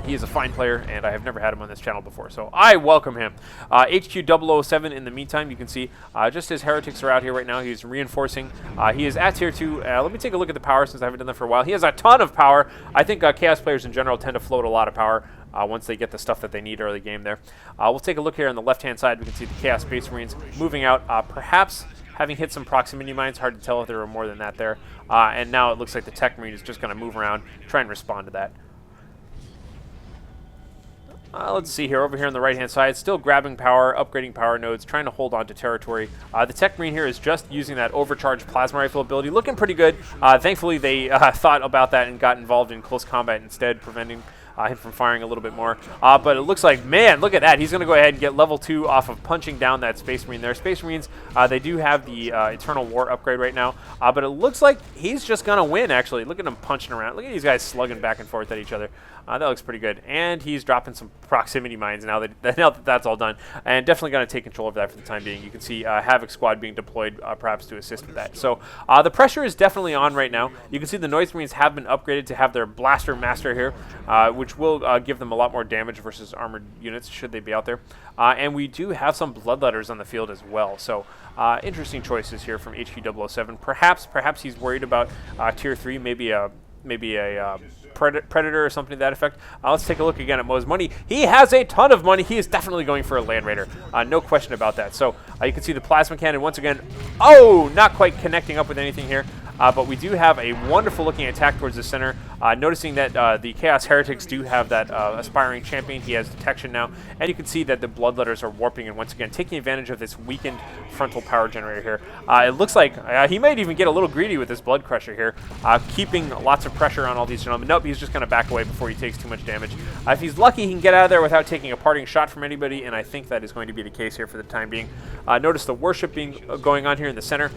He is a fine player, and I have never had him on this channel before, so I welcome him. HQ007, in the meantime, you can see just his heretics are out here right now. He's reinforcing. He is at tier 2. Let me take a look at the power since I haven't done that for a while. He has a ton of power. I think Chaos players in general tend to float a lot of power once they get the stuff that they need early game there. We'll take a look here on the left-hand side. We can see the Chaos Space Marines moving out, perhaps having hit some proximity mines. Hard to tell if there were more than that there. And now it looks like the Tech Marine is just going to move around, try and respond to that. Let's see here. Over here on the right-hand side, still grabbing power, upgrading power nodes, trying to hold on to territory. The Tech Marine here is just using that overcharged plasma rifle ability, looking pretty good. Thankfully, they thought about that and got involved in close combat instead, preventing him from firing a little bit more. But it looks like, man, look at that. He's going to go ahead and get level 2 off of punching down that Space Marine there. Space Marines, they do have the Eternal War upgrade right now, but it looks like he's just going to win, actually. Look at him punching around. Look at these guys slugging back and forth at each other. That looks pretty good. And he's dropping some proximity mines now that that's all done. And definitely going to take control of that for the time being. You can see Havoc Squad being deployed perhaps to assist with that. So the pressure is definitely on right now. You can see the Noise Marines have been upgraded to have their Blaster Master here, which will give them a lot more damage versus armored units should they be out there. And we do have some Bloodletters on the field as well. So interesting choices here from HQ007. Perhaps he's worried about tier 3, maybe a Predator or something to that effect. Let's take a look again at Mo's money. He has a ton of money. He is definitely going for a Land Raider. No question about that. So you can see the Plasma Cannon once again. Oh, not quite connecting up with anything here. But we do have a wonderful looking attack towards the center. Noticing that the Chaos Heretics do have that Aspiring Champion. He has detection now. And you can see that the Bloodletters are warping and once again taking advantage of this weakened frontal power generator here. It looks like he might even get a little greedy with this Blood Crusher here, keeping lots of pressure on all these gentlemen. Nope, he's just going to back away before he takes too much damage. If he's lucky, he can get out of there without taking a parting shot from anybody, and I think that is going to be the case here for the time being. Notice the worship going on here in the center.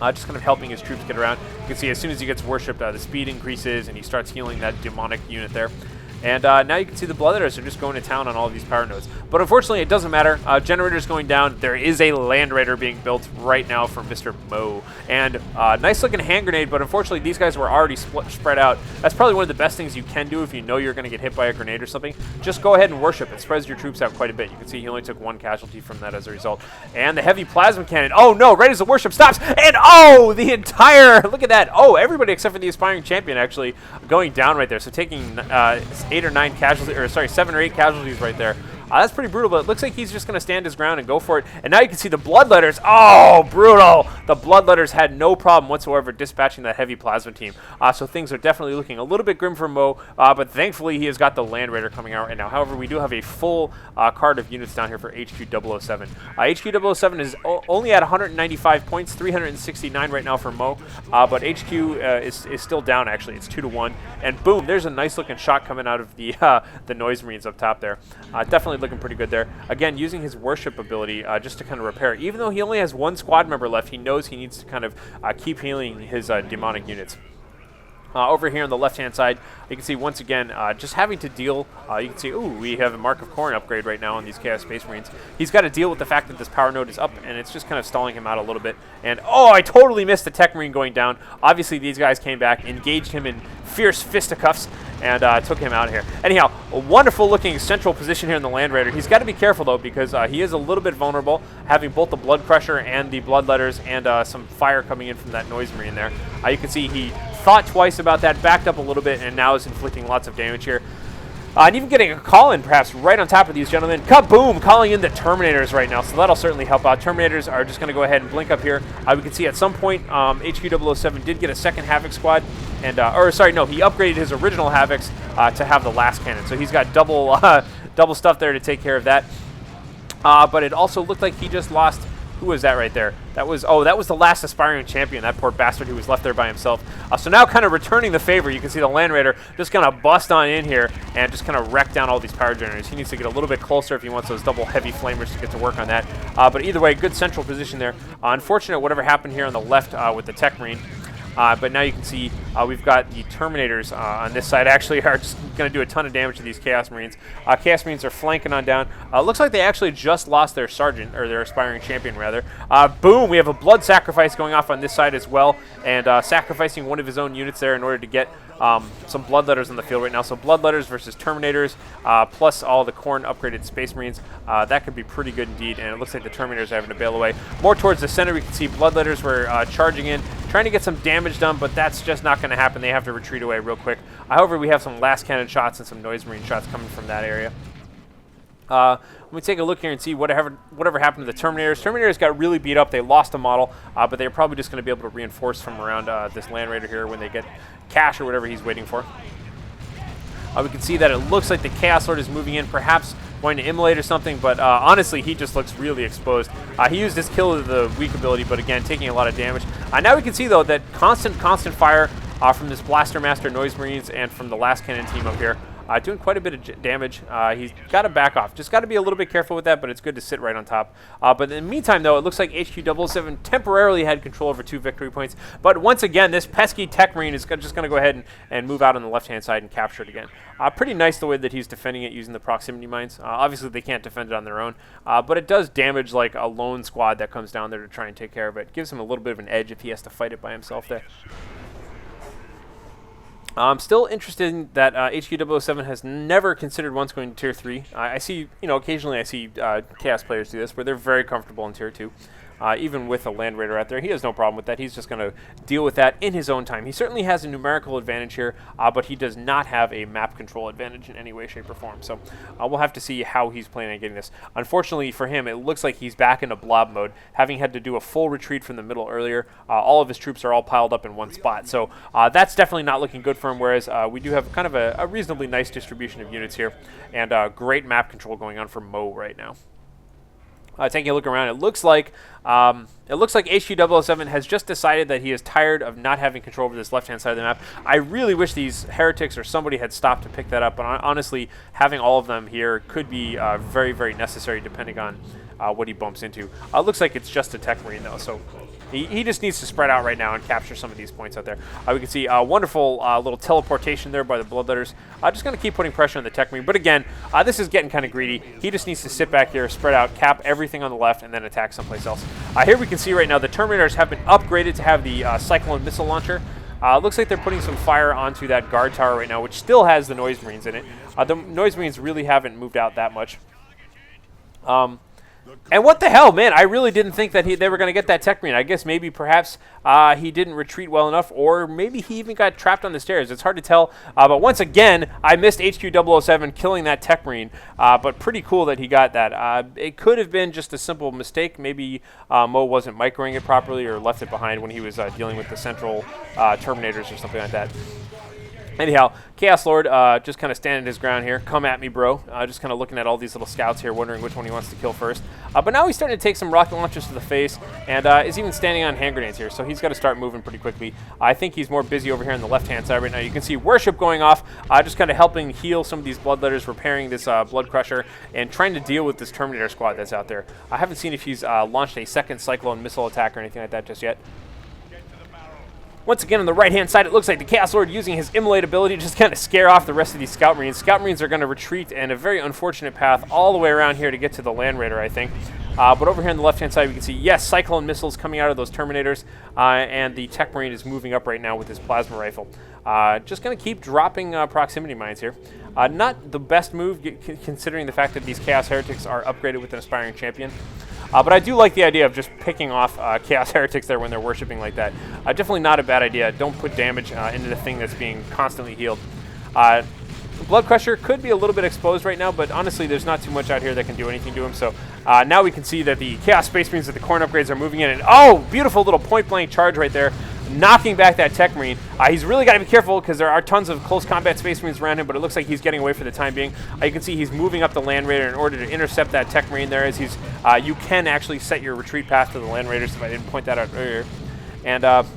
Just kind of helping his troops get around. You can see as soon as he gets worshipped, the speed increases and he starts healing that demonic unit there. And now you can see the Bloodletters are just going to town on all of these power nodes. But unfortunately, it doesn't matter. Generators going down. There is a Land Raider being built right now for Mr. Mo. And nice looking hand grenade, but unfortunately, these guys were already spread out. That's probably one of the best things you can do if you know you're going to get hit by a grenade or something. Just go ahead and worship. It spreads your troops out quite a bit. You can see he only took 1 casualty from that as a result. And the heavy plasma cannon. Oh no, right as the worship stops. And oh, the entire, look at that. Oh, everybody except for the Aspiring Champion actually going down right there. So taking 8 or 9 casualties, or sorry, 7 or 8 casualties right there. That's pretty brutal, but it looks like he's just going to stand his ground and go for it. And now you can see the Bloodletters. Oh, brutal. The Bloodletters had no problem whatsoever dispatching that heavy plasma team. So things are definitely looking a little bit grim for Mo, but thankfully he has got the Land Raider coming out right now. However, we do have a full card of units down here for HQ007. HQ007 is only at 195 points, 369 right now for Mo, but HQ is still down, actually. It's 2-1. And boom, there's a nice looking shot coming out of the Noise Marines up top there. Definitely looking pretty good there. Again, using his worship ability just to kind of repair. Even though he only has 1 squad member left, he knows he needs to kind of keep healing his demonic units. Over here on the left-hand side, you can see once again just having to deal. You can see, ooh, we have a Mark of Corn upgrade right now on these Chaos Space Marines. He's got to deal with the fact that this power node is up, and it's just kind of stalling him out a little bit. And, oh, I totally missed the Tech Marine going down. Obviously, these guys came back, engaged him in fierce fisticuffs, and took him out of here. Anyhow, a wonderful-looking central position here in the Land Raider. He's got to be careful, though, because he is a little bit vulnerable, having both the Blood Crusher and the Bloodletters and some fire coming in from that Noise Marine there. You can see he thought twice about that, backed up a little bit, and now is inflicting lots of damage here. And even getting a call-in, perhaps, right on top of these gentlemen. Kaboom! Calling in the Terminators right now, so that'll certainly help out. Terminators are just going to go ahead and blink up here. We can see at some point, HQ007 did get a second Havoc squad, and or sorry, no, he upgraded his original Havocs to have the last cannon. So he's got double double stuff there to take care of that. But it also looked like he just lost. Who was that right there? That was the last Aspiring Champion, that poor bastard who was left there by himself. So now kind of returning the favor, you can see the Land Raider just kind of bust on in here and just kind of wreck down all these power generators. He needs to get a little bit closer if he wants those double heavy flamers to get to work on that. But either way, good central position there. Unfortunate whatever happened here on the left with the Tech Marine. But now you can see we've got the Terminators on this side actually are just going to do a ton of damage to these Chaos Marines. Chaos Marines are flanking on down. Looks like they actually just lost their Sergeant, or their Aspiring Champion rather. Boom, we have a blood sacrifice going off on this side as well, and sacrificing one of his own units there in order to get some Bloodletters on the field right now. So Bloodletters versus Terminators, plus all the Khorne upgraded Space Marines. That could be pretty good indeed, and it looks like the Terminators are having to bail away. More towards the center, we can see Bloodletters were charging in, trying to get some damage done, but that's just not going to happen. They have to retreat away real quick. However, we have some last cannon shots and some Noise Marine shots coming from that area. Let me take a look here and see whatever happened to the Terminators. Terminators got really beat up. They lost a model, but they're probably just going to be able to reinforce from around this Land Raider here when they get cash or whatever he's waiting for. We can see that it looks like the Chaos Lord is moving in, perhaps going to immolate or something, but honestly, he just looks really exposed. He used his kill of the weak ability, but again, taking a lot of damage. Now we can see, though, that constant fire from this Blaster Master Noise Marines and from the last cannon team up here. Doing quite a bit of damage. He's got to back off. Just got to be a little bit careful with that, but it's good to sit right on top. But in the meantime, though, it looks like HQ007 temporarily had control over 2 victory points. But once again, this pesky Tech Marine is just going to go ahead and move out on the left-hand side and capture it again. Pretty nice the way that he's defending it using the proximity mines. Obviously, they can't defend it on their own, but it does damage like a lone squad that comes down there to try and take care of it. Gives him a little bit of an edge if he has to fight it by himself there. I'm still interested in that HQ007 has never considered once going to Tier 3. I see, occasionally I see Chaos players do this where they're very comfortable in Tier 2. Even with a Land Raider out there, he has no problem with that. He's just going to deal with that in his own time. He certainly has a numerical advantage here, but he does not have a map control advantage in any way, shape, or form. So we'll have to see how he's planning on getting this. Unfortunately for him, it looks like he's back into blob mode, having had to do a full retreat from the middle earlier. All of his troops are all piled up in one spot. So that's definitely not looking good for him, whereas we do have kind of a reasonably nice distribution of units here, and great map control going on for Mo right now. Taking a look around, it looks like HQ007 has just decided that he is tired of not having control over this left-hand side of the map. I really wish these heretics or somebody had stopped to pick that up, but honestly, having all of them here could be very, very necessary depending on what he bumps into. Looks like it's just a Tech Marine, though, so he just needs to spread out right now and capture some of these points out there. We can see a wonderful little teleportation there by the Bloodletters. Just going to keep putting pressure on the Tech Marine. But again, this is getting kind of greedy. He just needs to sit back here, spread out, cap everything on the left, and then attack someplace else. Here we can see right now the Terminators have been upgraded to have the Cyclone Missile Launcher. Looks like they're putting some fire onto that guard tower right now, which still has the Noise Marines in it. The Noise Marines really haven't moved out that much. And what the hell, man, I really didn't think that they were going to get that Tech Marine. I guess maybe perhaps he didn't retreat well enough, or maybe he even got trapped on the stairs. It's hard to tell. But once again, I missed HQ007 killing that Tech Marine, but pretty cool that he got that. It could have been just a simple mistake. Maybe Mo wasn't microing it properly or left it behind when he was dealing with the central Terminators or something like that. Anyhow, Chaos Lord just kind of standing his ground here. Come at me, bro. Just kind of looking at all these little scouts here, wondering which one he wants to kill first. But now he's starting to take some rocket launchers to the face, and is even standing on hand grenades here, so he's got to start moving pretty quickly. I think he's more busy over here on the left-hand side right now. You can see Worship going off, just kind of helping heal some of these Bloodletters, repairing this Blood Crusher, and trying to deal with this Terminator squad that's out there. I haven't seen if he's launched a second Cyclone missile attack or anything like that just yet. Once again, on the right-hand side, it looks like the Chaos Lord using his Immolate ability to just kind of scare off the rest of these Scout Marines. Scout Marines are going to retreat in a very unfortunate path all the way around here to get to the Land Raider, I think. But over here on the left-hand side, we can see, yes, Cyclone missiles coming out of those Terminators, and the Tech Marine is moving up right now with his Plasma Rifle. Just going to keep dropping proximity mines here. Not the best move, considering the fact that these Chaos Heretics are upgraded with an Aspiring Champion. But I do like the idea of just picking off Chaos Heretics there when they're worshipping like that. Definitely not a bad idea. Don't put damage into the thing that's being constantly healed. Blood Crusher could be a little bit exposed right now, but honestly, there's not too much out here that can do anything to him. So now we can see that the Chaos Space Marines with the Khorne upgrades are moving in. And oh, beautiful little point-blank charge right there, knocking back that Tech Marine. He's really got to be careful because there are tons of close combat Space Marines around him, but it looks like he's getting away for the time being. You can see he's moving up the Land Raider in order to intercept that Tech Marine there, as he's you can actually set your retreat path to the Land Raiders, if I didn't point that out earlier. And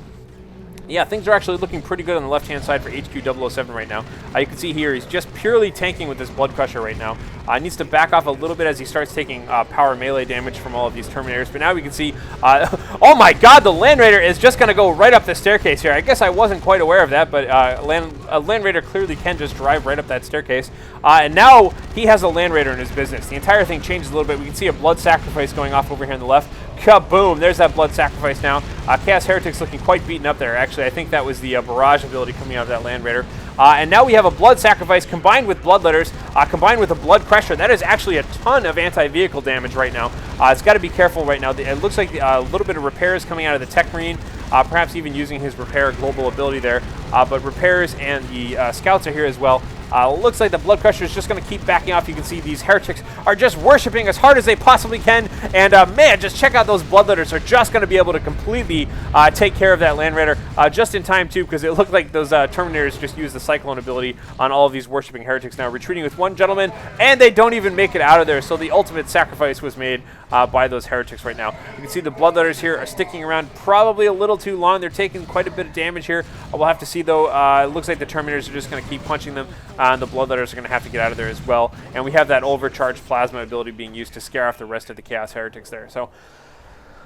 yeah, things are actually looking pretty good on the left-hand side for HQ007 right now. You can see here he's just purely tanking with this Blood Crusher right now. Needs to back off a little bit as he starts taking power melee damage from all of these Terminators. But now we can see, oh my god, the Land Raider is just going to go right up the staircase here. I guess I wasn't quite aware of that, but a Land Raider clearly can just drive right up that staircase. And now he has a Land Raider in his business. The entire thing changes a little bit. We can see a blood sacrifice going off over here on the left. Kaboom! There's that blood sacrifice now. Chaos Heretic's looking quite beaten up there. Actually, I think that was the barrage ability coming out of that Land Raider. And now we have a blood sacrifice combined with bloodletters, combined with a blood crusher. That is actually a ton of anti-vehicle damage right now. It's got to be careful right now. It looks like a little bit of repairs coming out of the Tech Marine, perhaps even using his repair global ability there. But repairs and the scouts are here as well. Looks like the blood crusher is just going to keep backing off. You can see these heretics are just worshiping as hard as they possibly can. And man, just check out those bloodletters are just going to be able to completely take care of that Land Raider just in time too, because it looked like those Terminators just used the Cyclone ability on all of these worshiping heretics now, retreating with one gentleman, and they don't even make it out of there. So the ultimate sacrifice was made by those heretics right now. You can see the bloodletters here are sticking around probably a little too long. They're taking quite a bit of damage here. We'll have to see though. It looks like the Terminators are just going to keep punching them. And the bloodletters are going to have to get out of there as well. And we have that overcharged plasma ability being used to scare off the rest of the Chaos Heretics there. So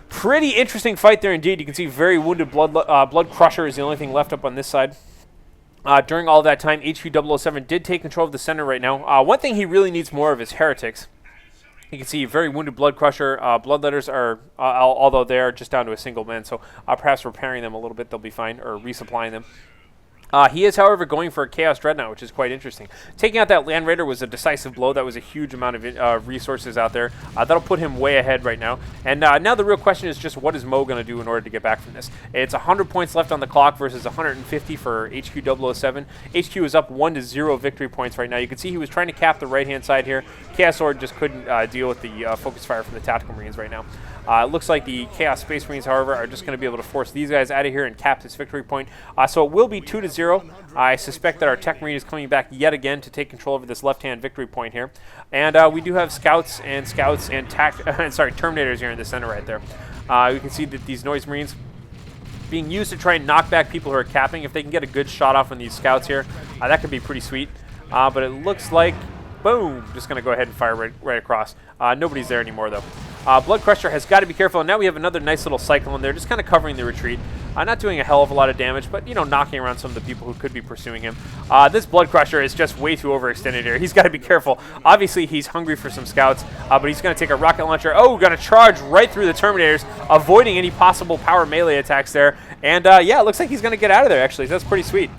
pretty interesting fight there indeed. You can see very wounded Blood Crusher is the only thing left up on this side. During all of that time, HQ007 did take control of the center right now. One thing he really needs more of is heretics. You can see very wounded Blood Crusher. Bloodletters are, although they are just down to a single man, so perhaps repairing them a little bit, they'll be fine, or resupplying them. He is, however, going for a Chaos Dreadnought, which is quite interesting. Taking out that Land Raider was a decisive blow. That was a huge amount of resources out there. That'll put him way ahead right now. And now the real question is just what is Mo going to do in order to get back from this? It's 100 points left on the clock versus 150 for HQ007. HQ is up 1-0 victory points right now. You can see he was trying to cap the right-hand side here. Chaos Sword just couldn't deal with the focus fire from the Tactical Marines right now. It looks like the Chaos Space Marines, however, are just going to be able to force these guys out of here and cap this victory point. So it will be 2-0. I suspect that our Tech Marine is coming back yet again to take control over this left-hand victory point here. And we do have scouts and Terminators here in the center right there. You can see that these Noise Marines being used to try and knock back people who are capping. If they can get a good shot off on these scouts here, that could be pretty sweet. But it looks like, boom, just going to go ahead and fire right across. Nobody's there anymore, though. Blood Crusher has got to be careful. And now we have another nice little Cyclone there, just kind of covering the retreat. Not doing a hell of a lot of damage, but, you know, knocking around some of the people who could be pursuing him. This Blood Crusher is just way too overextended here. He's got to be careful. Obviously, he's hungry for some scouts, but he's going to take a rocket launcher. Oh, going to charge right through the Terminators, avoiding any possible power melee attacks there. And, yeah, it looks like he's going to get out of there, actually. That's pretty sweet.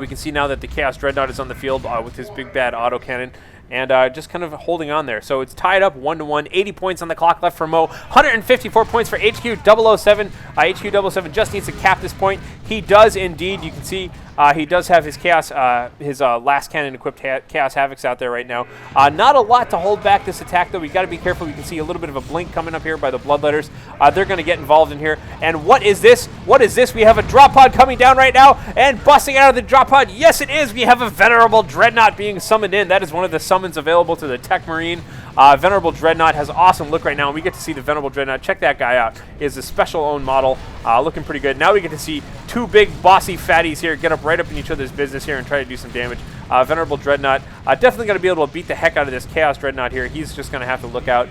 We can see now that the Chaos Dreadnought is on the field with his big bad autocannon. And just kind of holding on there. So it's tied up 1-1. 80 points on the clock left for Mo. 154 points for HQ007. HQ007 just needs to cap this point. He does indeed. You can see he does have his Chaos, last cannon equipped Chaos Havocs out there right now. Not a lot to hold back this attack, though. We got to be careful. You can see a little bit of a blink coming up here by the Bloodletters. They're going to get involved in here. And what is this? What is this? We have a drop pod coming down right now and busting out of the drop pod. Yes, it is. We have a Venerable Dreadnought being summoned in. That is one of the summons available to the Tech Marine. Venerable Dreadnought has awesome look right now, and we get to see the Venerable Dreadnought. Check that guy out. He is a special owned model, looking pretty good. Now we get to see two big bossy fatties here get up right up in each other's business here and try to do some damage. Venerable Dreadnought definitely going to be able to beat the heck out of this Chaos Dreadnought here. He's just going to have to look out.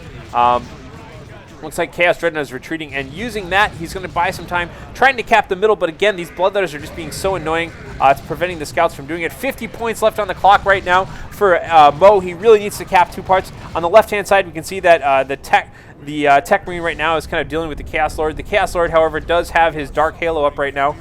Looks like Chaos Dreadnought is retreating, and using that, he's going to buy some time trying to cap the middle, but again, these Bloodletters are just being so annoying. It's preventing the scouts from doing it. 50 points left on the clock right now for Mo. He really needs to cap two parts. On the left-hand side, we can see that the Tech Marine right now is kind of dealing with the Chaos Lord. The Chaos Lord, however, does have his Dark Halo up right now.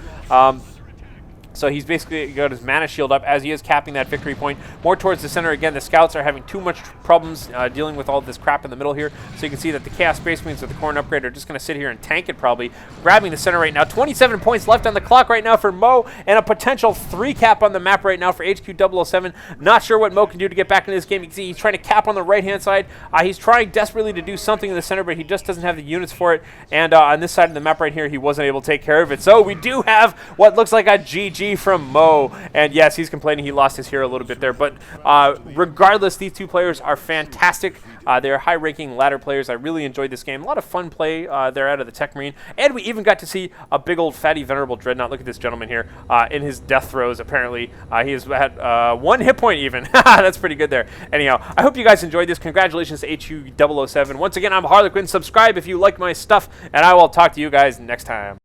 So he's basically got his mana shield up as he is capping that victory point. More towards the center. Again, the scouts are having too much problems dealing with all this crap in the middle here. So you can see that the Chaos Space Marines with the Corn upgrade are just going to sit here and tank it probably. Grabbing the center right now. 27 points left on the clock right now for Mo, and a potential 3 cap on the map right now for HQ007. Not sure what Mo can do to get back into this game. You can see he's trying to cap on the right-hand side. He's trying desperately to do something in the center, but he just doesn't have the units for it. And on this side of the map right here, he wasn't able to take care of it. So we do have what looks like a GG from Mo, and yes, he's complaining he lost his hero a little bit there, but regardless, these two players are fantastic. They're high-ranking ladder players. I really enjoyed this game. A lot of fun play there out of the Tech Marine, and we even got to see a big old fatty Venerable Dreadnought. Look at this gentleman here in his death throes, apparently. He has had 1 hit point even. That's pretty good there. Anyhow, I hope you guys enjoyed this. Congratulations to HQ007. Once again, I'm Harlequin. Subscribe if you like my stuff, and I will talk to you guys next time.